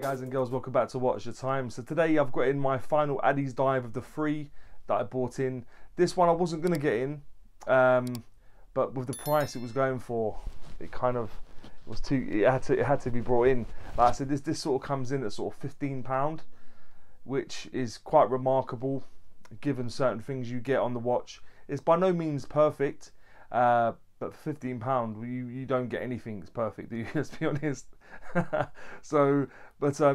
guys and girls, welcome back to Watch Your Time. So today I've got in my final Addiesdive of the 3 that I bought in. This one I wasn't going to get in, but with the price it was going for, it had to be brought in. Like I said, this sort of comes in at sort of £15, which is quite remarkable given certain things you get on the watch. It's by no means perfect, but for £15 you don't get anything that's perfect, do you? Let's be honest. So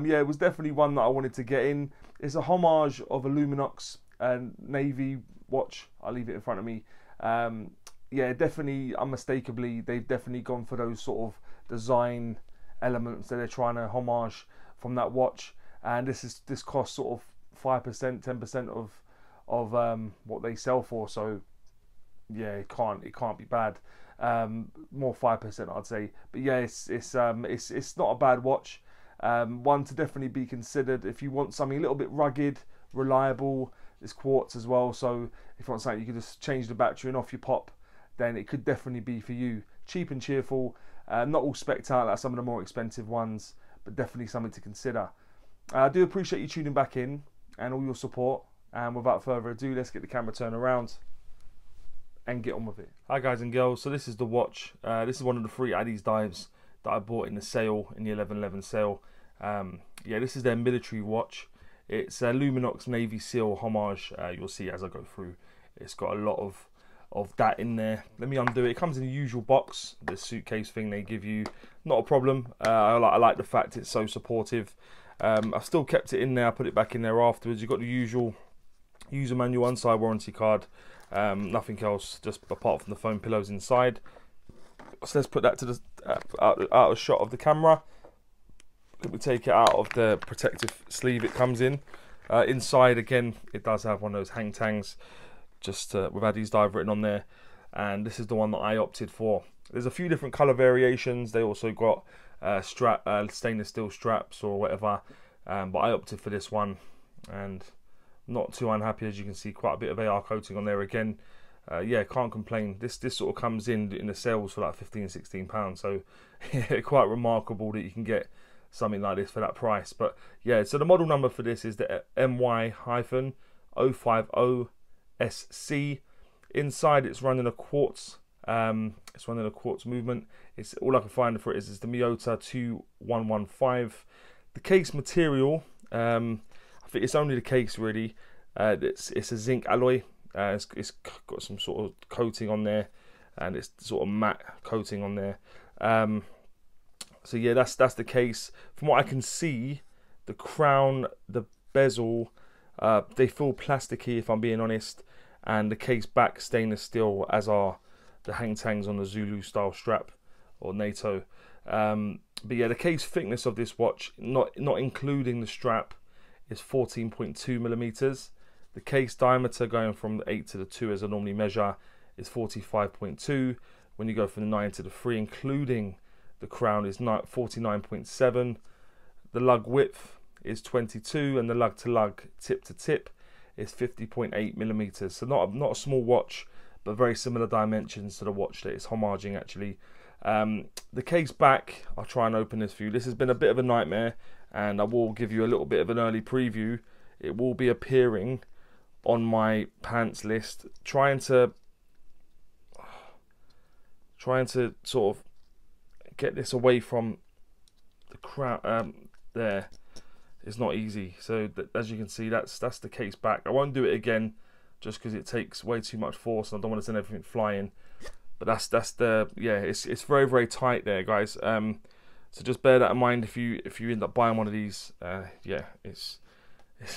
yeah, it was definitely one that I wanted to get in. It's a homage of a Luminox navy watch. I'll leave it in front of me. Yeah, definitely, unmistakably, they've definitely gone for those sort of design elements that they're trying to homage from that watch. And this costs sort of 5%, 10% of what they sell for. So yeah, it can't be bad. More 5%, I'd say. But yeah, it's not a bad watch. One to definitely be considered if you want something a little bit rugged, reliable. It's Quartz as well, so if you want something you can just change the battery and off your pop, then it could definitely be for you. Cheap and cheerful, not all specced out like some of the more expensive ones, but definitely something to consider. I do appreciate you tuning back in and all your support. And without further ado, let's get the camera turned around and get on with it. Hi guys and girls, so this is the watch. This is one of the 3 Addiesdives that I bought in the sale, in the 11/11 sale. Yeah, this is their military watch. It's a Luminox Navy SEAL homage. You'll see as I go through. It's got a lot of that in there. Let me undo it. It comes in the usual box, this suitcase thing they give you. Not a problem. I like the fact it's so supportive. I've still kept it in there. I put it back in there afterwards. You've got the usual user manual, inside warranty card. Nothing else, just apart from the foam pillows inside. So let's put that to the out of shot of the camera. We take it out of the protective sleeve it comes in. Inside again, it does have one of those hang tangs, just with Addiesdive written on there. And this is the one that I opted for. There's a few different color variations. They also got stainless steel straps or whatever, but I opted for this one, and not too unhappy. As you can see, quite a bit of AR coating on there again. Yeah, can't complain. This sort of comes in the sales for like £15–16, so yeah, quite remarkable that you can get something like this for that price. But yeah, so the model number for this is the MY-050SC. Inside it's running a Quartz. It's running a Quartz movement. It's all I can find for it is the Miyota 2115. The case material, I think it's only the case really. It's a zinc alloy. It's got some sort of coating on there, and it's sort of matte coating on there. So yeah, that's the case. From what I can see, the crown, the bezel, they feel plasticky if I'm being honest, and the case back stainless steel, as are the hang tangs on the Zulu style strap or Nato. But yeah, the case thickness of this watch, not including the strap, is 14.2mm. The case diameter, going from the 8 to the 2 as I normally measure, is 45.2. When you go from the 9 to the 3, including the crown, is 49.7. The lug width is 22, and the lug to lug, tip to tip, is 50.8mm. So not a small watch, but very similar dimensions to the watch that it's homaging actually. The case back, I'll try and open this for you. This has been a bit of a nightmare, and I will give you a little bit of an early preview. It will be appearing on my pants list, trying to sort of get this away from the crown there. It's not easy. So as you can see, that's the case back. I won't do it again just because it takes way too much force and I don't want to send everything flying. But that's the, yeah, it's very, very tight there, guys. So just bear that in mind if you end up buying one of these. Yeah, it's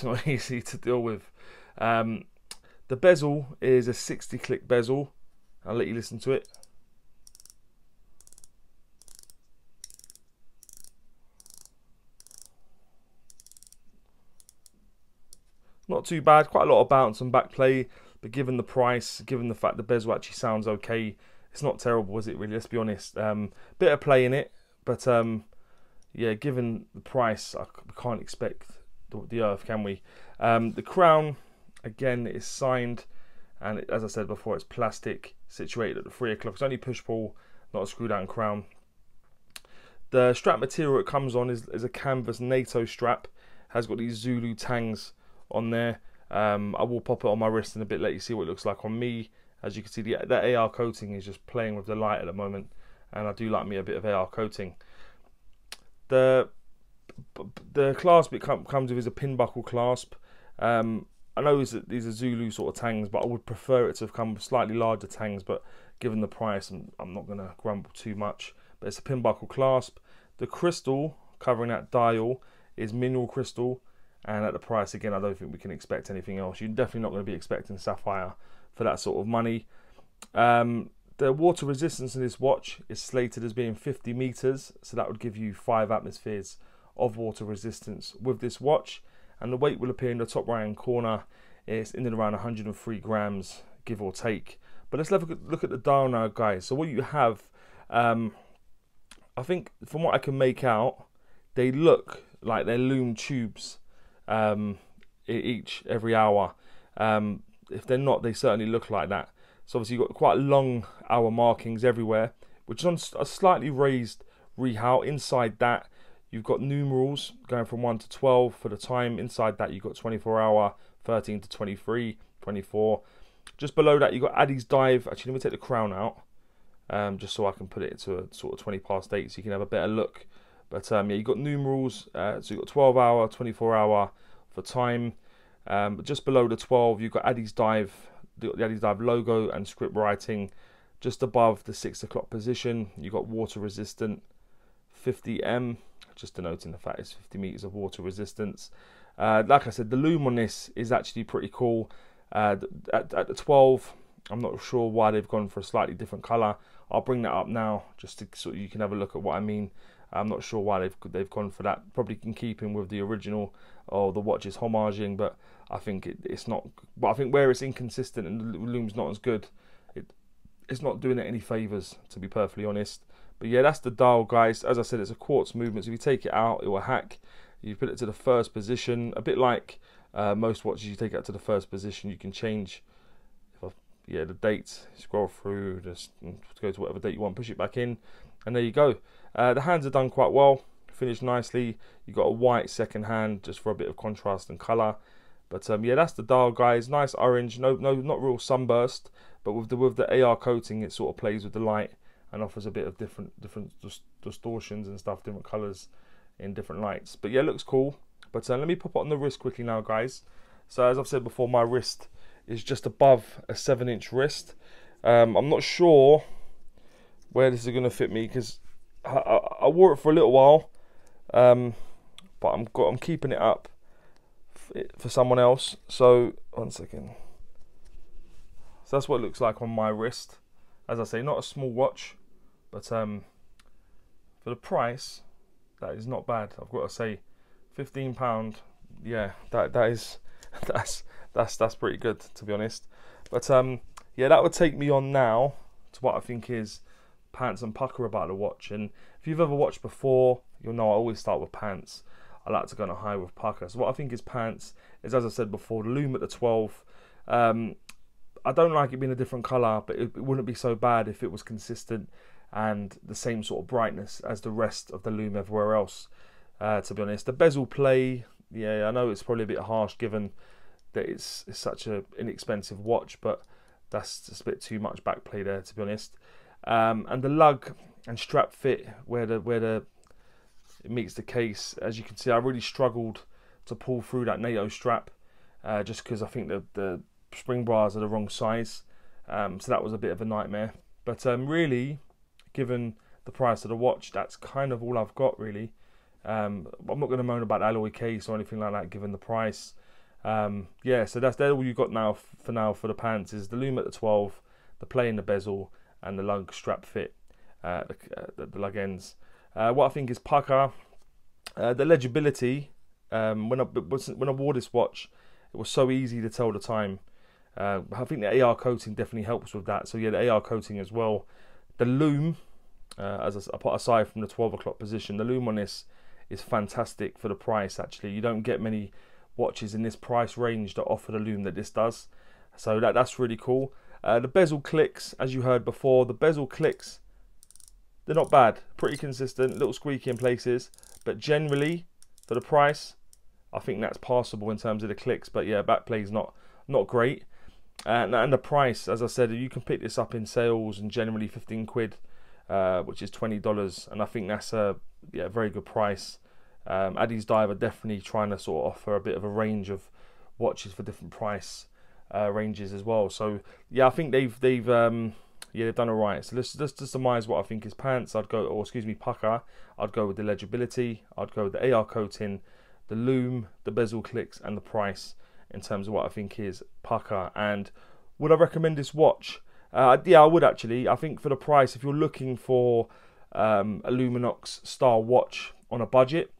not easy to deal with. The bezel is a 60-click bezel. I'll let you listen to it. Not too bad, quite a lot of bounce and back play, but given the price, given the fact the bezel actually sounds okay, it's not terrible, is it really? Let's be honest. Bit of play in it, but yeah, given the price, we can't expect the earth, can we? The crown, again, is signed, and as I said before, it's plastic, situated at the 3 o'clock. It's only push pull, not a screw down crown. The strap material it comes on is a canvas Nato strap. Has got these Zulu tangs on there. I will pop it on my wrist in a bit, let you see what it looks like on me. As you can see, that AR coating is just playing with the light at the moment, and I do like me a bit of AR coating. The clasp it comes with is a pin buckle clasp. I know these are Zulu sort of tangs, but I would prefer it to have come with slightly larger tangs, but given the price, I'm not going to grumble too much. But it's a pin buckle clasp. The crystal covering that dial is mineral crystal, and at the price, again, I don't think we can expect anything else. You're definitely not going to be expecting sapphire for that sort of money. The water resistance in this watch is slated as being 50 meters, so that would give you 5 atmospheres of water resistance with this watch, and the weight will appear in the top right hand corner. It's in and around 103 grams, give or take. But let's have a look at the dial now, guys. So what you have, I think from what I can make out, they look like they're Lume tubes each every hour. If they're not, they certainly look like that. So obviously you've got quite long hour markings everywhere, which is on a slightly raised rehaut. Inside that, you've got numerals going from 1 to 12 for the time. Inside that, you've got 24 hour, 13 to 23, 24. Just below that, you've got Addiesdive. Actually, let me take the crown out, just so I can put it to a sort of 20 past 8, so you can have a better look. But yeah, you've got numerals. So you've got 12 hour, 24 hour for time. But just below the 12, you've got Addiesdive, the Addiesdive logo and script writing. Just above the 6 o'clock position, you've got water resistant 50M, just denoting the fact it's 50 meters of water resistance. Like I said, the Lume on this is actually pretty cool. At the 12, I'm not sure why they've gone for a slightly different color. I'll bring that up now just so you can have a look at what I mean. I'm not sure why they've gone for that. Probably in keeping with the original or the watch is homaging, but I think it's not. But I think where it's inconsistent and the Lume's not as good, it's not doing it any favors, to be perfectly honest. But yeah, that's the dial, guys. As I said, it's a quartz movement, so if you take it out, it will hack. You put it to the first position, a bit like most watches. You take it to the first position, you can change the date, scroll through, just go to whatever date you want, push it back in, and there you go. The hands are done quite well, finished nicely. You've got a white second hand just for a bit of contrast and colour. But yeah, that's the dial, guys. Nice orange, no, not real sunburst, but with the AR coating, it sort of plays with the light and offers a bit of different distortions and stuff, different colours in different lights. But yeah, it looks cool. But let me pop it on the wrist quickly now, guys. So as I've said before, my wrist is just above a 7-inch wrist. I'm not sure where this is going to fit me because I wore it for a little while, but I'm keeping it up for someone else. So 1 second. So that's what it looks like on my wrist. As I say, not a small watch, but for the price, that is not bad. I've got to say, £15. Yeah, that's pretty good, to be honest. But yeah, that would take me on now to what I think is pants and pukka about the watch. And if you've ever watched before, you'll know I always start with pants. I like to go on a high with pukka. So what I think is pants is, as I said before, the Lume at the 12. I don't like it being a different colour, but it wouldn't be so bad if it was consistent and the same sort of brightness as the rest of the Lume everywhere else, to be honest. The bezel play, yeah, I know it's probably a bit harsh given that it's such an inexpensive watch, but that's just a bit too much back play there, to be honest. And the lug and strap fit where it meets the case, as you can see, I really struggled to pull through that Nato strap, just because I think the spring bars are the wrong size, so that was a bit of a nightmare. But really, given the price of the watch, that's kind of all I've got, really. I'm not going to moan about the alloy case or anything like that, given the price. Yeah, so that's all you've got now for the pants is the Lume at the 12, the play in the bezel, and the lug strap fit, the lug ends. What I think is pukka, the legibility. When I wore this watch, it was so easy to tell the time. I think the AR coating definitely helps with that. So yeah, the AR coating as well. The Lume, as I put aside from the 12 o'clock position, the Lume on this is fantastic for the price. Actually, you don't get many watches in this price range that offer the Lume that this does. So that's really cool. The bezel clicks, as you heard before, the bezel clicks they're not bad. Pretty consistent, little squeaky in places, but generally for the price, I think that's passable in terms of the clicks. But yeah, backplay's not great. And the price, as I said, you can pick this up in sales and generally 15 quid, which is $20, and I think that's a very good price. Addiesdive are definitely trying to sort of offer a bit of a range of watches for different price ranges as well. So yeah, I think they've done alright. So let's surmise what I think is pants. Pukka. I'd go with the legibility. I'd go with the AR coating, the Lume, the bezel clicks, and the price in terms of what I think is pukka. And would I recommend this watch? Yeah, I would actually. I think for the price, if you're looking for a Luminox style watch on a budget,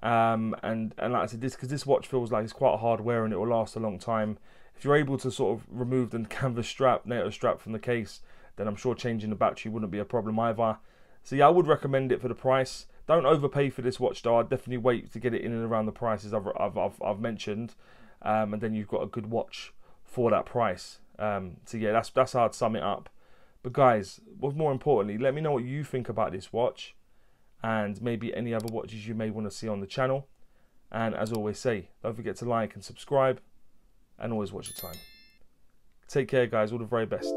and like I said, because this watch feels like it's quite hard wear and it will last a long time. If you're able to sort of remove the canvas strap, Nato strap from the case, then I'm sure changing the battery wouldn't be a problem either. So yeah, I would recommend it for the price. Don't overpay for this watch though. I'd definitely wait to get it in and around the prices I've mentioned, and then you've got a good watch for that price. So yeah, that's how I'd sum it up. But guys, what's more importantly, let me know what you think about this watch, and maybe any other watches you may want to see on the channel. And as always say, don't forget to like and subscribe, and always watch your time. Take care guys, all the very best.